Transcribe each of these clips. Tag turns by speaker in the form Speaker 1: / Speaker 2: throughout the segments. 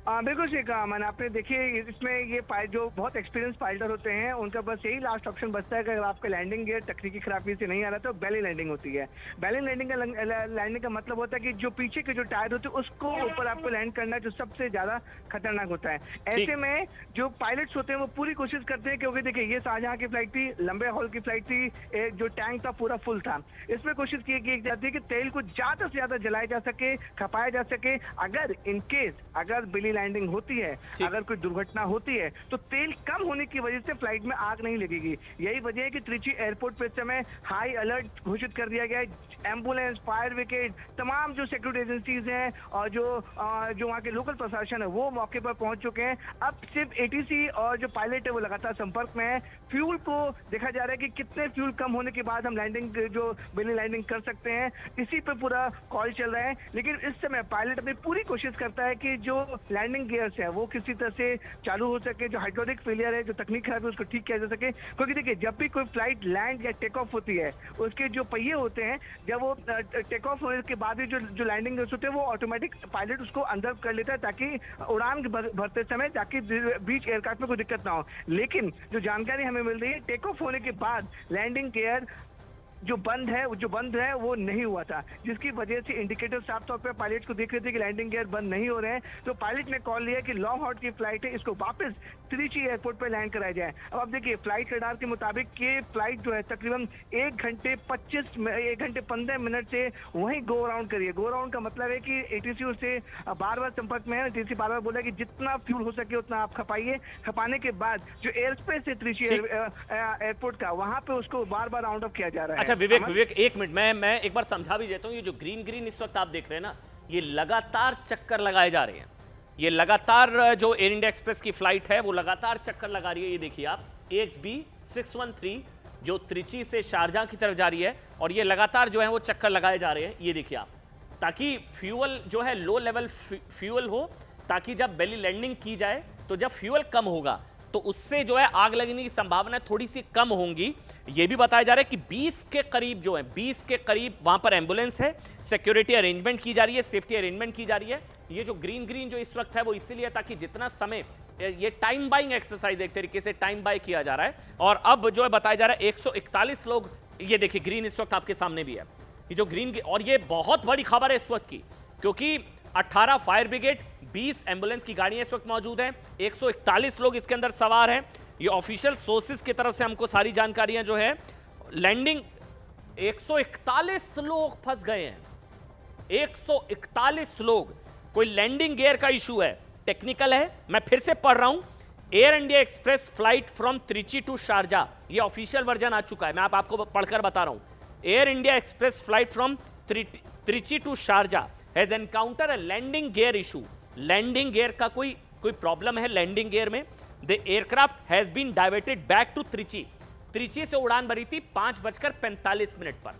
Speaker 1: बिल्कुल सही कहा मैंने। आपने देखिए इसमें ये जो बहुत एक्सपीरियंस पायलटर होते हैं उनका बस यही लास्ट ऑप्शन बचता है कि अगर आपका लैंडिंग गियर तकनीकी खराबी से नहीं आ रहा तो बेली लैंडिंग होती है। बेली लैंडिंग का लैंडिंग का मतलब होता है कि जो पीछे के जो टायर होते हैं उसको ऊपर आपको लैंड करना है, जो सबसे ज्यादा खतरनाक होता है। ऐसे में जो पायलट्स होते हैं वो पूरी कोशिश करते हैं, क्योंकि देखिए ये शाहजहां की फ्लाइट थी, लंबे हॉल की फ्लाइट थी, जो टैंक था पूरा फुल था। इसमें कोशिश की जाती है कि तेल को ज्यादा से ज्यादा जलाया जा सके, खपाया जा सके। अगर इनकेस अगर बेली लैंडिंग होती है, अगर कोई दुर्घटना होती है तो तेल कम होने की वजह से फ्लाइट में आग नहीं लगेगी। यही वजह है कि त्रिची एयरपोर्ट पर इस समय हाई अलर्ट घोषित कर दिया गया है। एम्बुलेंस, फायर ब्रिगेड, तमाम जो सिक्योरिटी एजेंसीज हैं और जो वहाँ के लोकल प्रशासन है वो मौके पर पहुंच चुके हैं। अब सिर्फ एटीसी और जो पायलट है वो लगातार संपर्क में है। फ्यूल को देखा जा रहा है कि कितने फ्यूल कम होने के बाद हम लैंडिंग जो बेली लैंडिंग कर सकते हैं, इसी पे पूरा कॉल चल रहा है। लेकिन इस समय पायलट अपनी पूरी कोशिश करता है कि जो लैंडिंग गियर्स है वो किसी तरह से चालू हो सके, जो हाइड्रोलिक फेलियर है, जो तकनीक खराब है उसको ठीक किया जा सके। क्योंकि देखिए जब भी कोई फ्लाइट लैंड या टेक ऑफ होती है उसके जो पहिए होते हैं, जब वो टेक ऑफ होने के बाद भी जो लैंडिंग गियर्स होते हैं वो ऑटोमेटिक पायलट उसको अंदर कर लेता है ताकि उड़ान भरते समय ताकि बीच एयरक्राफ्ट में कोई दिक्कत ना हो। लेकिन जो जानकारी हमें मिल रही है टेक ऑफ होने के बाद लैंडिंग गियर जो बंद है वो नहीं हुआ था, जिसकी वजह से इंडिकेटर साफ तौर पे पायलट को दिख रहे थे कि लैंडिंग गियर बंद नहीं हो रहे हैं। तो पायलट ने कॉल लिया कि लॉन्ग हॉट की फ्लाइट है, इसको वापस त्रिची एयरपोर्ट पे लैंड कराया जाए। अब देखिए फ्लाइट रडार के मुताबिक ये फ्लाइट जो है तकरीबन 1 घंटे 15 मिनट से वहीं गो अराउंड करिए। गो अराउंड का मतलब है कि एटीसी उससे बार बार संपर्क में है। एटीसी बार बार बोला कि जितना फ्यूल हो सके उतना आप खपाइए। खपाने के बाद जो एयर स्पेस है त्रिची एयरपोर्ट का, वहां पे उसको बार बार राउंड अप किया जा रहा है।
Speaker 2: अच्छा विवेक एक मिनट, मैं एक बार समझा भी देता हूं। ये जो ग्रीन इस वक्त आप देख रहे हैं ना, ये लगातार चक्कर लगाए जा रहे हैं। ये लगातार जो एयर इंडिया एक्सप्रेस की फ्लाइट है वो लगातार चक्कर लगा रही है। ये देखिए आप AXB 613 जो त्रिची से शारजाह की तरफ जा रही है, और ये लगातार जो है वो चक्कर लगाए जा रहे हैं। ये देखिए आप, ताकि फ्यूल जो है लो लेवल फ्यूल हो, ताकि जब बेली लैंडिंग की जाए तो जब फ्यूल कम होगा तो उससे जो है आग लगने की संभावना थोड़ी सी कम होंगी। यह भी बताया जा रहा है कि 20 के करीब जो है 20 के करीब वहां पर एम्बुलेंस है, सिक्योरिटी अरेंजमेंट की जा रही है, सेफ्टी अरेंजमेंट की जा रही है। ये जो ग्रीन जो इस वक्त है वो इसीलिए ताकि जितना समय, ये टाइम बाइंग एक्सरसाइज एक तरीके से टाइम बाय किया जा रहा है। और अब जो है बताया जा रहा है 141 लोग, ये देखिए ग्रीन इस वक्त आपके सामने भी है, ये जो ग्रीन, और ये बहुत बड़ी खबर है इस वक्त की, क्योंकि 18 फायर ब्रिगेड, 20 एम्बुलेंस की गाड़ियां इस वक्त मौजूद हैं, 141 लोग इसके अंदर सवार हैं। ये ऑफिशियल सोर्सेज की तरफ से हमको सारी जानकारियां जो है, लैंडिंग 141 लोग फंस गए हैं, 141 लोग। कोई लैंडिंग गियर का इशू है, टेक्निकल है। मैं फिर से पढ़ रहा हूं, Air India Express flight from Trichy to Sharjah, ये ऑफिशियल वर्जन आ चुका है, मैं आपको पढ़कर बता रहा हूं। Air India Express flight from Trichy to Sharjah has encounter a landing gear issue. Landing gear का कोई प्रॉब्लम है लैंडिंग गियर में। The aircraft has been diverted back to Trichy. Trichy से उड़ान भरी थी 5:45 पर,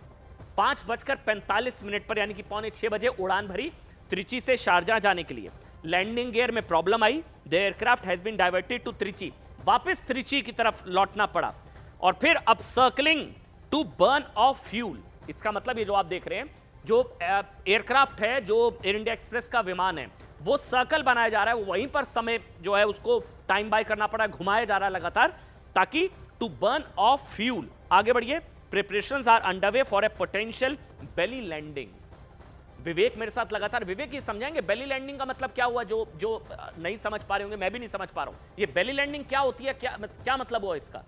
Speaker 2: 5:45 पर, यानी कि 5:45 बजे उड़ान भरी त्रिची से शारजाह जाने के लिए। लैंडिंग गियर में प्रॉब्लम आई, the aircraft has been diverted to Trichy, वापस त्रिची की तरफ लौटना पड़ा, और फिर अब circling to burn off fuel. इसका मतलब ये जो आप देख रहे हैं, जो एयरक्राफ्ट है, जो एयर इंडिया एक्सप्रेस का विमान है, वो सर्कल बनाया जा रहा है, वहीं पर समय जो है उसको टाइम बाय करना पड़ा, घुमाया जा रहा है लगातार, ताकि टू बर्न ऑफ फ्यूल। आगे बढ़िए, preparations are underway for a potential belly landing. Vivek मेरे साथ लगातार, विवेक ये समझाएंगे बेली लैंडिंग का मतलब क्या हुआ, जो नहीं समझ पा रहे होंगे, मैं भी नहीं समझ पा रहा हूं, ये बेली लैंडिंग क्या होती है, क्या मतलब हुआ इसका?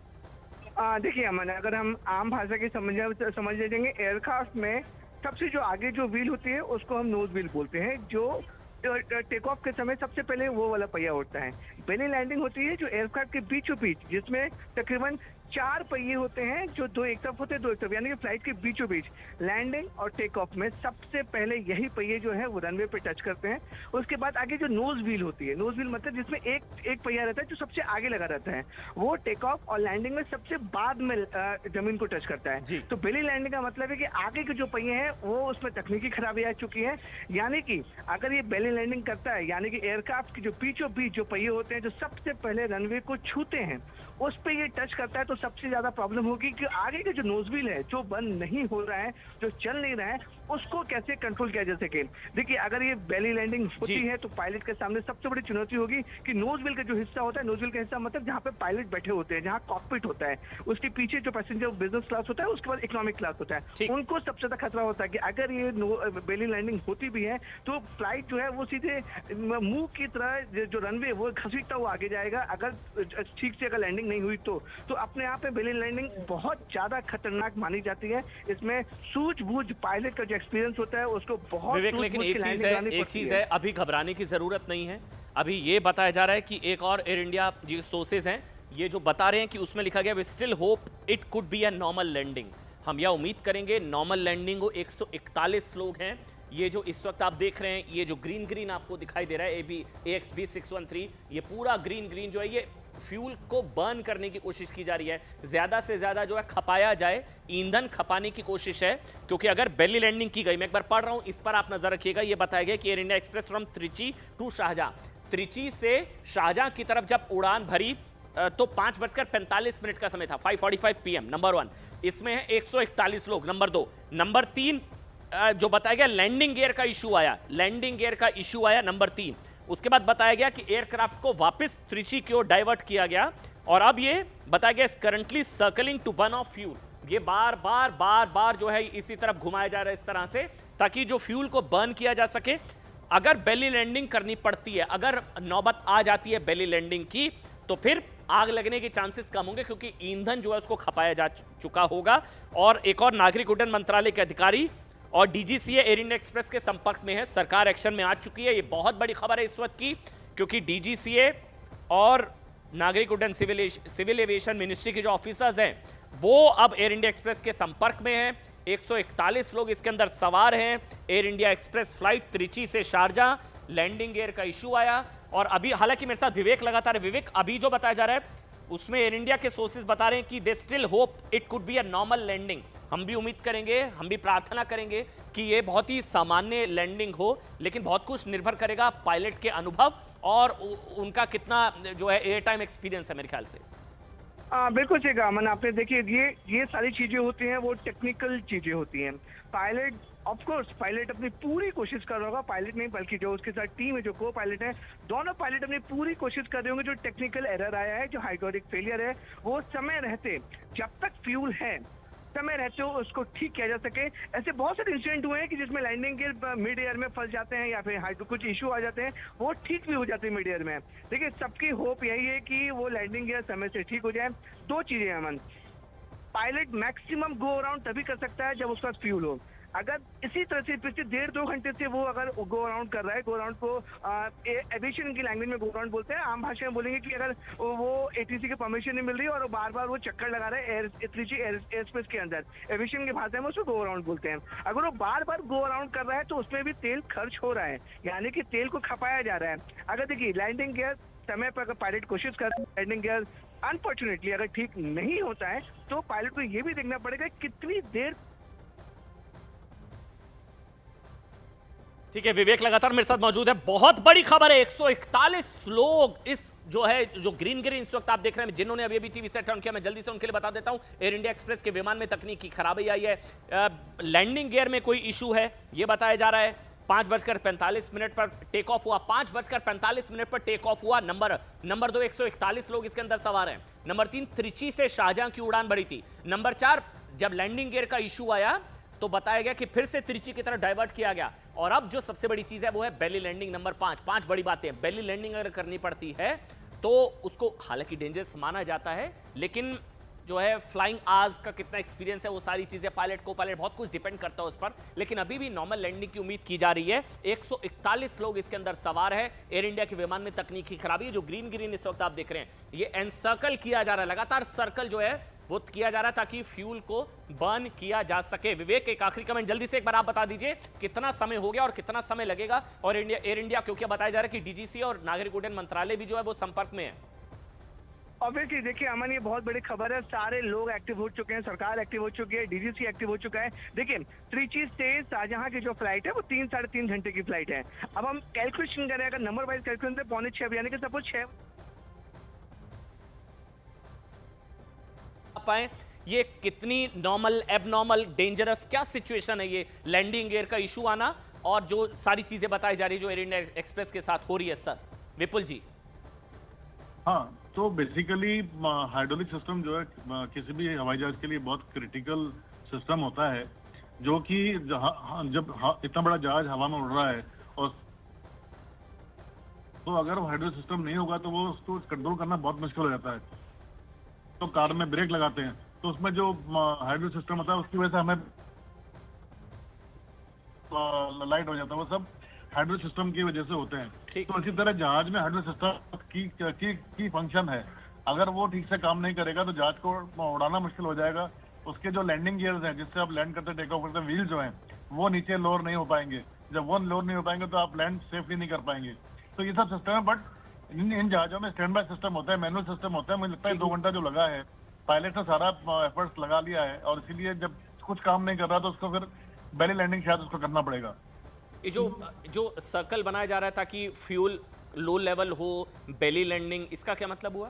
Speaker 1: देखिए अमन, अगर हम आम भाषा की समझ लेंगे, एयरक्राफ्ट में सबसे जो आगे जो व्हील होती है उसको हम नोज व्हील बोलते हैं, जो टेक ऑफ के समय सबसे पहले वो वाला पहिया उठता है। बेली लैंडिंग होती है जो एयरक्राफ्ट के बीचों बीच, जिसमें तकरीबन 4 पहिए होते हैं, जो 2 एक तरफ होते हैं 2 एक तरफ, यानी कि फ्लाइट के बीचों बीच लैंडिंग और टेक ऑफ में सबसे पहले यही पहिए जो है वो रनवे पे टच करते हैं। उसके बाद आगे जो नोज व्हील होती है, नोज व्हील मतलब जिसमें एक पहिया रहता है जो सबसे आगे लगा रहता है, वो टेक ऑफ और लैंडिंग में सबसे बाद में जमीन को टच करता है। तो बेली लैंडिंग का मतलब है कि आगे के जो पहिए हैं वो उसमें तकनीकी खराबी आ चुकी है, यानी कि अगर ये बेली लैंडिंग करता है, यानी कि एयरक्राफ्ट के जो बीचों बीच जो पहिए होते हैं जो सबसे पहले रनवे को छूते हैं, उस पे ये टच करता है, तो सबसे ज्यादा प्रॉब्लम होगी कि आगे का जो नोज व्हील है जो बंद नहीं हो रहा है, जो चल नहीं रहा है, उसको कैसे कंट्रोल किया जा सके। देखिए अगर ये बेली लैंडिंग होती है तो पायलट के सामने सबसे बड़ी चुनौती होगी कि नोज व्हील का जो हिस्सा होता है, नोज व्हील का हिस्सा मतलब जहाँ पे पायलट बैठे होते हैं, जहाँ कॉकपिट होता है, उसके पीछे जो पैसेंजर बिजनेस क्लास होता है, उसके बाद इकोनॉमिक क्लास होता है, उनको सबसे ज्यादा खतरा होता है कि अगर ये बेली लैंडिंग होती भी है तो फ्लाइट जो है वो सीधे मुंह की तरह जो रनवे वो घसीटता हुआ आगे जाएगा, अगर ठीक से अगर लैंडिंग नहीं हुई तो अपने आप में बेली लैंडिंग बहुत ज्यादा खतरनाक मानी जाती है। इसमें सूझबूझ पायलट का जो एक्सपीरियंस होता है उसको बहुत
Speaker 2: विवेक, लेकिन एक चीज है, अभी घबराने की जरूरत नहीं है। अभी ये बताया जा रहा है कि एक और एयर इंडिया जो सोर्सेज हैं ये जो बता रहे हैं कि उसमें लिखा गया we still hope it could be a normal landing. हम यह उम्मीद करेंगे नॉर्मल लैंडिंग हो। 141 लोग हैं ये जो इस वक्त आप देख रहे हैं, ये जो ग्रीन ग्रीन आपको दिखाई दे रहा है AXB 613, ये पूरा ग्रीन ग्रीन जो है ये फ्यूल को बर्न करने की कोशिश की जा रही है, ज्यादा से ज्यादा जो है खपाया जाए, ईंधन खपाने की कोशिश है। क्योंकि अगर बेली लैंडिंग की गई, मैं एक बार पढ़ रहा हूं, इस पर आप नजर रखिएगा, ये बताया गया कि Air India Express from Trichy to Shahjahan, Trichy से शाहजहां की तरफ जब उड़ान भरी तो 5:45 का समय था, 5:45 PM, नंबर 1। इसमें है 141 लोग, नंबर 2। नंबर 3 जो बताया गया लैंडिंग गियर का इशू आया, लैंडिंग गियर का इशू आया, नंबर 3। उसके बाद बताया गया कि एयरक्राफ्ट को वापस त्रिची की ओर डाइवर्ट किया गया और अब ये बताया गया currently circling to burn off fuel. ये बार बार जो है इसी तरफ घुमाया जा रहा है इस तरह से, ताकि जो फ्यूल को बर्न किया जा सके। अगर बेली लैंडिंग करनी पड़ती है, अगर नौबत आ जाती है बेली लैंडिंग की, तो फिर आग लगने के चांसेस कम होंगे, क्योंकि ईंधन जो है उसको खपाया जा चुका होगा। और एक और नागरिक उड्डयन मंत्रालय के अधिकारी और DGCA एयर इंडिया एक्सप्रेस के संपर्क में है, सरकार एक्शन में आ चुकी है। ये बहुत बड़ी खबर है इस वक्त की, क्योंकि DGCA और नागरिक उड्डयन सिविल एविएशन मिनिस्ट्री के जो ऑफिसर्स हैं वो अब एयर इंडिया एक्सप्रेस के संपर्क में हैं। 141 लोग इसके अंदर सवार हैं। Air India Express flight Trichy से शारजाह, लैंडिंग गियर का इशू आया और अभी हालांकि मेरे साथ विवेक लगातार है। विवेक, अभी जो बताया जा रहा है उसमें एयर इंडिया के सोर्सेज बता रहे हैं कि they still hope it could be a normal landing. हम भी उम्मीद करेंगे, हम भी प्रार्थना करेंगे कि ये बहुत ही सामान्य लैंडिंग हो, लेकिन बहुत कुछ निर्भर करेगा पायलट के अनुभव और उनका कितना जो है एयर टाइम एक्सपीरियंस है मेरे ख्याल से।
Speaker 1: बिल्कुल सही कहा अमन आपने। देखिए ये सारी चीजें होती हैं, वो टेक्निकल चीजें होती हैं। पायलट ऑफ कोर्स पायलट अपनी पूरी कोशिश कर रहा होगा, पायलट नहीं बल्कि जो उसके साथ टीम है, जो को पायलट है, दोनों पायलट अपनी पूरी कोशिश कर रहे होंगे। जो टेक्निकल एरर आया है, जो हाइड्रोलिक फेलियर है, वो समय रहते, जब तक फ्यूल है समय रहते हो उसको ठीक किया जा सके। ऐसे बहुत सारे इंसिडेंट हुए हैं कि जिसमें लैंडिंग गियर मिड एयर में फंस जाते हैं या फिर कुछ इशू आ जाते हैं, वो ठीक भी हो जाते हैं मिड एयर में। देखिए सबकी होप यही है कि वो लैंडिंग गियर समय से ठीक हो जाए। दो चीजें हैं अमन, पायलट मैक्सिमम गो अराउंड तभी कर सकता है जब उसके पास फ्यूल हो। अगर इसी तरह से पिछले 1.5-2 घंटे से वो अगर गो अराउंड कर रहा है, गो अराउंड को एविएशन की लैंग्वेज में गो अराउंड बोलते हैं, आम भाषा में बोलेंगे कि अगर वो ATC की परमिशन नहीं मिल रही और बार बार वो चक्कर लगा रहा है एयर स्पेस के अंदर, एविएशन की भाषा में उसको गो अराउंड बोलते हैं। अगर वो बार बार गो अराउंड कर रहा है तो उसमें भी तेल खर्च हो रहा है, यानी कि तेल को खपाया जा रहा है। अगर देखिए लैंडिंग गियर समय पर अगर पायलट कोशिश कर, लैंडिंग गियर अनफॉर्चुनेटली अगर ठीक नहीं होता है तो पायलट को ये भी देखना पड़ेगा कितनी देर।
Speaker 2: ठीक है, विवेक लगातार मेरे साथ मौजूद है। बहुत बड़ी खबर है, 141 लोग इस जो ग्रीन ग्रीन इस वक्त आप देख रहे हैं, जिन्होंने अभी अभी टीवी सेट ऑन किया, मैं जल्दी से उनके लिए बता देता हूं। एयर इंडिया एक्सप्रेस के विमान में तकनीकी खराबी आई है, लैंडिंग गियर में कोई इशू है ये बताया जा रहा है। 5:45 पर टेक ऑफ हुआ, 5:45 पर टेक ऑफ हुआ। नंबर 2 141 लोग इसके अंदर सवार हैं। नंबर 3 त्रिची से शाहजहां की उड़ान भरी थी। नंबर 4 जब लैंडिंग गियर का इशू आया तो बताया गया कि फिर से त्रिची की तरफ डाइवर्ट किया गया। और अब जो सबसे बड़ी चीज है वो है बेली लैंडिंग। नंबर 5 बड़ी बातें, बेली लैंडिंग अगर करनी पड़ती है तो उसको हालांकि डेंजरस माना जाता है, लेकिन जो है फ्लाइंग आज का कितना एक्सपीरियंस है, वो सारी चीजें पायलट को पायलट बहुत कुछ डिपेंड करता है उस पर, लेकिन अभी भी नॉर्मल लैंडिंग की उम्मीद की जा रही है। 141 लोग इसके अंदर सवार है। एयर इंडिया के विमान में तकनीकी खराबी है, जो ग्रीन ग्रीन इस वक्त आप देख रहे हैं, ये एनसर्कल किया जा रहा है, लगातार सर्कल जो है वो किया जा रहा है ताकि फ्यूल को बर्न किया जा सके। विवेक, एक आखिरी कमेंट जल्दी से एक बार आप बता दीजिए, कितना समय हो गया और कितना समय लगेगा? और एयर इंडिया क्योंकि बताया जा रहा है कि DGCA और नागरिक उड्डयन मंत्रालय भी जो है वो संपर्क में है।
Speaker 1: ऑब्वियसली देखिए अमन, ये बहुत बड़ी खबर है, सारे लोग एक्टिव हो चुके हैं, सरकार एक्टिव हो चुकी है, DGCA एक्टिव हो चुका है। देखिए त्रिची से शाहजहां की जो फ्लाइट है वो 3-3.5 घंटे की फ्लाइट है। अब हम कैलकुलेशन करें, अगर नंबर वाइज कैलकुलेशन से 5:45 यानी कि सपोज 6
Speaker 2: पाए ये कितनी नॉर्मल, एबनॉर्मल, डेंजरस क्या सिचुएशन है ये लैंडिंग गियर का इशू आना और जो सारी चीजें बताई जा रही है जो एयर इंडिया एक्सप्रेस के साथ हो रही है सर? विपुल जी।
Speaker 3: हाँ, तो बेसिकली हाइड्रोलिक सिस्टम जो है किसी भी हवाई जहाज के लिए बहुत क्रिटिकल सिस्टम होता है, जो कि जब इतना बड़ा जहाज हवा में उड़ रहा है और तो अगर हाइड्रोलिक सिस्टम नहीं होगा तो वो उसको कंट्रोल करना बहुत मुश्किल हो जाता है। तो कार में ब्रेक लगाते हैं तो उसमें जो हाइड्रोलिक सिस्टम होता है उसकी वजह से हमें लाइट हो जाता है, वो सब हाइड्रोलिक सिस्टम की वजह से होते हैं।
Speaker 2: ठीक।
Speaker 3: तो इसी तरह जहाज में हाइड्रोलिक सिस्टम की फंक्शन है, अगर वो ठीक से काम नहीं करेगा तो जहाज को उड़ाना मुश्किल हो जाएगा। उसके जो लैंडिंग गियर्स हैं जिससे आप लैंड करते टेक ऑफ करते व्हील जो हैं वो नीचे लोअर नहीं हो पाएंगे। जब वो लोअर नहीं हो पाएंगे तो आप लैंड सेफली नहीं कर पाएंगे। तो ये सब सिस्टम है, बट इन जहाजों में स्टैंड बाय सिस्टम होता है, मैनुअल सिस्टम होता है। मुझे लगता है 2 घंटा जो लगा है, पायलट ने सारा एफर्ट्स लगा लिया है और इसीलिए जब कुछ काम नहीं कर रहा तो उसको फिर बेली लैंडिंग शायद उसको करना पड़ेगा।
Speaker 2: ये जो सर्कल बनाया जा रहा है ताकि फ्यूल लो लेवल हो, बेली लैंडिंग, इसका क्या मतलब हुआ?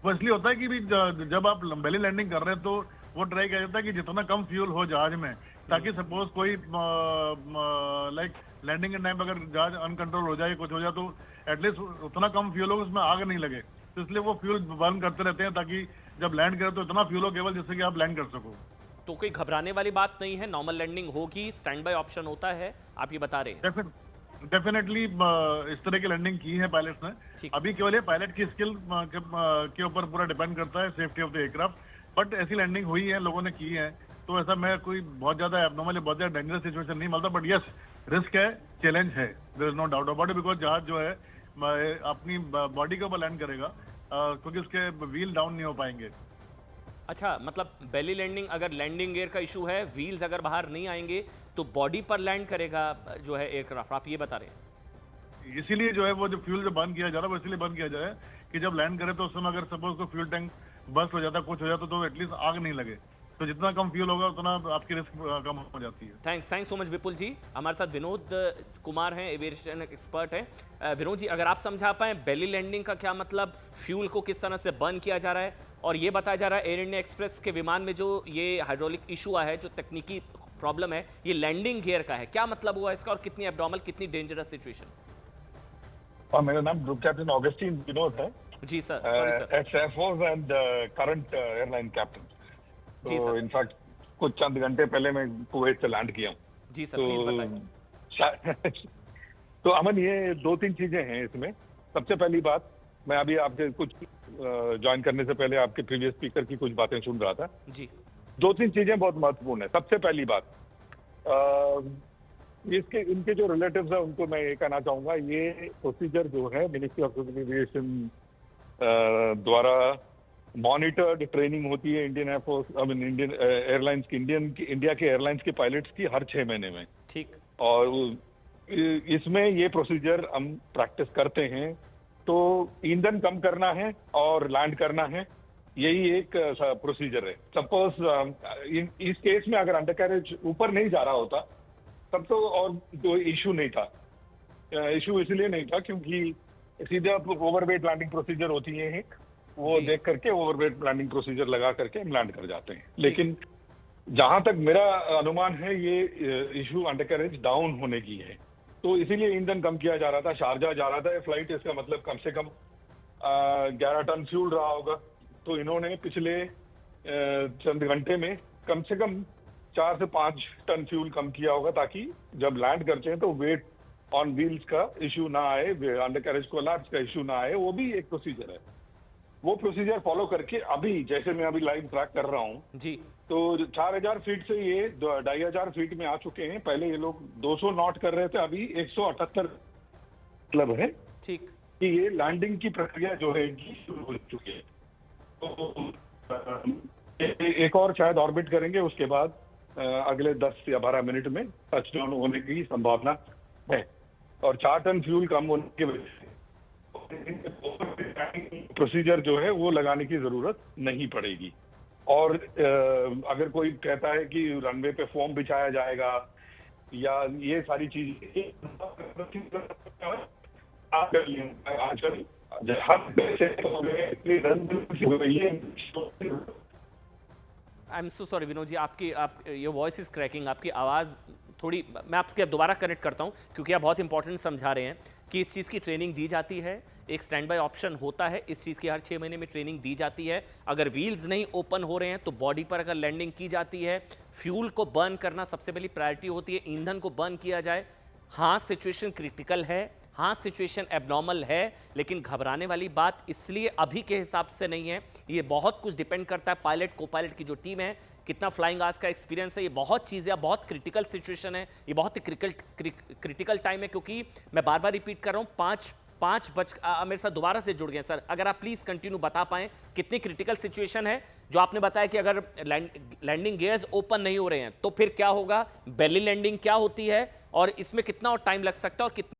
Speaker 3: वो इसलिए होता है कि भी जब आप बेली लैंडिंग कर रहे हैं तो वो ट्राई किया जाता है कि जितना कम फ्यूल हो जहाज में, ताकि सपोज कोई लाइक लैंडिंग के टाइम अगर जहाज अनकंट्रोल हो जाए, कुछ हो जाए, तो एटलीस्ट उतना कम फ्यूल हो उसमें आग नहीं लगे। तो इसलिए वो फ्यूल बर्न करते रहते हैं ताकि जब लैंड करे तो इतना फ्यूल हो केवल जिससे कि आप लैंड कर सको।
Speaker 2: तो कोई घबराने वाली बात नहीं है, नॉर्मल लैंडिंग होगी, स्टैंड बाय ऑप्शन होता है, आप ये बता रहे हैं?
Speaker 3: डेफिनेटली इस तरह की लैंडिंग की है पायलट्स ने। अभी केवल ये पायलट की स्किल के ऊपर पूरा डिपेंड करता है, safety of the aircraft. But ऐसी लैंडिंग हुई है, लोगों ने की है, तो ऐसा मैं कोई बहुत ज्यादा एबनॉर्मल या बहुत ज्यादा डेंजरस सिचुएशन नहीं मानता। बट यस, रिस्क है, चैलेंज है, there is no doubt about it, because जहाज जो है अपनी बॉडी के ऊपर लैंड करेगा क्योंकि उसके व्हील डाउन नहीं हो पाएंगे।
Speaker 2: अच्छा, मतलब बेली लैंडिंग, अगर लैंडिंग गियर का इशू है, व्हील्स अगर बाहर नहीं आएंगे तो बॉडी पर लैंड करेगा जो है एयरक्राफ्ट, आप ये बता रहे हैं?
Speaker 3: इसीलिए जो है वो जो फ्यूल जो बर्न किया जा रहा है वो इसलिए बर्न किया जा रहा है कि जब लैंड करे तो उस समय अगर सपोज को फ्यूल टैंक बस्ट हो जाता, कुछ हो जाता, तो एटलीस्ट आग नहीं लगे। तो जितना कम फ्यूल होगा उतना आपकी रिस्क कम हो जाती है।
Speaker 2: थैंक्स सो मच विपुल जी। हमारे साथ विनोद कुमार हैं, एविएशन एक्सपर्ट हैं। विनोद जी, अगर आप समझा पाएं बेली लैंडिंग का क्या मतलब, फ्यूल को किस तरह से बर्न किया जा रहा है, और ये बताया जा रहा है एयर इंडिया एक्सप्रेस के विमान में जो ये हाइड्रोलिक इशू है, जो तकनीकी प्रॉब्लम है, ये लैंडिंग गियर का है, क्या मतलब हुआ इसका और कितनी एब्नॉर्मल, कितनी डेंजरस सिचुएशन?
Speaker 4: और मेरा नाम ग्रुप कैप्टन ऑगस्टीन विनोद है।
Speaker 2: जी sir, sorry sir.
Speaker 4: Ex air force and current airline captain.
Speaker 2: जी
Speaker 4: तो
Speaker 2: सर।
Speaker 4: इनफैक्ट कुछ चंद घंटे पहले मैं कुवैत से लैंड किया हूँ।
Speaker 2: जी सर, प्लीज बताइए।
Speaker 4: तो अमन, ये 2-3 चीजें हैं इसमें। सबसे पहली बात, मैं अभी आपके कुछ ज्वाइन करने से पहले आपके प्रीवियस स्पीकर की कुछ बातें सुन रहा था
Speaker 2: जी।
Speaker 4: 2-3 चीजें बहुत महत्वपूर्ण है। सबसे पहली बात, इनके जो रिलेटिव्स है उनको मैं ये कहना चाहूंगा, ये प्रोसीजर जो है मिनिस्ट्री ऑफ सिविल एविएशन द्वारा मॉनिटर्ड ट्रेनिंग होती है इंडियन एयरफोर्स, इंडियन एयरलाइंस की, इंडिया के एयरलाइंस के पायलट्स की हर 6 महीने में।
Speaker 2: ठीक।
Speaker 4: और इसमें ये प्रोसीजर हम प्रैक्टिस करते हैं। तो ईंधन कम करना है और लैंड करना है, यही एक प्रोसीजर है। सपोज इस केस में अगर अंडरकैरेज ऊपर नहीं जा रहा होता तब तो और कोई इशू नहीं था। इशू इसलिए नहीं था क्योंकि सीधे ओवरवेट लैंडिंग प्रोसीजर होती है एक, वो देख करके ओवरवेट लैंडिंग प्रोसीजर लगा करके हम लैंड कर जाते हैं। लेकिन जहां तक मेरा अनुमान है, ये इशू अंडरकैरेज डाउन होने की है, तो इसीलिए ईंधन कम किया जा रहा था। शारजा जा रहा था ये फ्लाइट, इसका मतलब कम से कम 11 टन फ्यूल रहा होगा। तो इन्होंने पिछले चंद घंटे में कम से कम 4 से 5 टन फ्यूल कम किया होगा, ताकि जब लैंड करते हैं तो वेट ऑन व्हील्स का इशू ना आए, अंडरकैरेज कोलैप्स का इशू ना आए। वो भी एक प्रोसीजर है। वो प्रोसीजर फॉलो करके अभी, जैसे मैं अभी लाइव ट्रैक कर रहा हूँ जी, तो 4000 फीट से ये 2500 फीट में आ चुके हैं। पहले ये लोग 200 नॉट कर रहे थे, अभी 178 मतलब है ठीक कि ये लैंडिंग की प्रक्रिया जो है शुरू हो चुकी है। तो एक और शायद ऑर्बिट करेंगे, उसके बाद अगले 10 या 12 मिनट में टच डाउन होने की संभावना है। और 4 टन फ्यूल कम होने की वजह से प्रोसीजर जो है वो लगाने की जरूरत नहीं पड़ेगी। और अगर कोई कहता है कि रनवे पे फोम बिछाया जाएगा या ये सारी चीजें, आजकल
Speaker 2: I am so sorry Vinod ji, आपकी योर वॉइस इज क्रैकिंग, आपकी आवाज़ थोड़ी, मैं आपके दोबारा कनेक्ट करता हूँ क्योंकि आप बहुत इंपॉर्टेंट समझा रहे हैं कि इस चीज़ की ट्रेनिंग दी जाती है, एक स्टैंड बाय ऑप्शन होता है, इस चीज़ की हर 6 महीने में ट्रेनिंग दी जाती है। अगर व्हील्स नहीं ओपन हो रहे हैं तो बॉडी पर अगर लैंडिंग की जाती है, फ्यूल को बर्न करना सबसे पहली प्रायोरिटी होती है, ईंधन को बर्न किया जाए। हाँ सिचुएशन क्रिटिकल है, हाँ सिचुएशन एबनॉर्मल है, लेकिन घबराने वाली बात इसलिए अभी के हिसाब से नहीं है। ये बहुत कुछ डिपेंड करता है पायलट को पायलट की जो टीम है, कितना फ्लाइंग आवर्स का एक्सपीरियंस है, ये बहुत चीज़ें, बहुत क्रिटिकल सिचुएशन है, ये बहुत ही क्रिटिकल टाइम है। क्योंकि मैं बार बार रिपीट कर रहा हूँ, पाँच मेरे साथ दोबारा से जुड़ गए सर, अगर आप प्लीज़ कंटिन्यू बता पाएँ कितनी क्रिटिकल सिचुएशन है। जो आपने बताया कि अगर लैंडिंग गियर्स ओपन नहीं हो रहे हैं तो फिर क्या होगा, बेली लैंडिंग क्या होती है और इसमें कितना और टाइम लग सकता है और कितना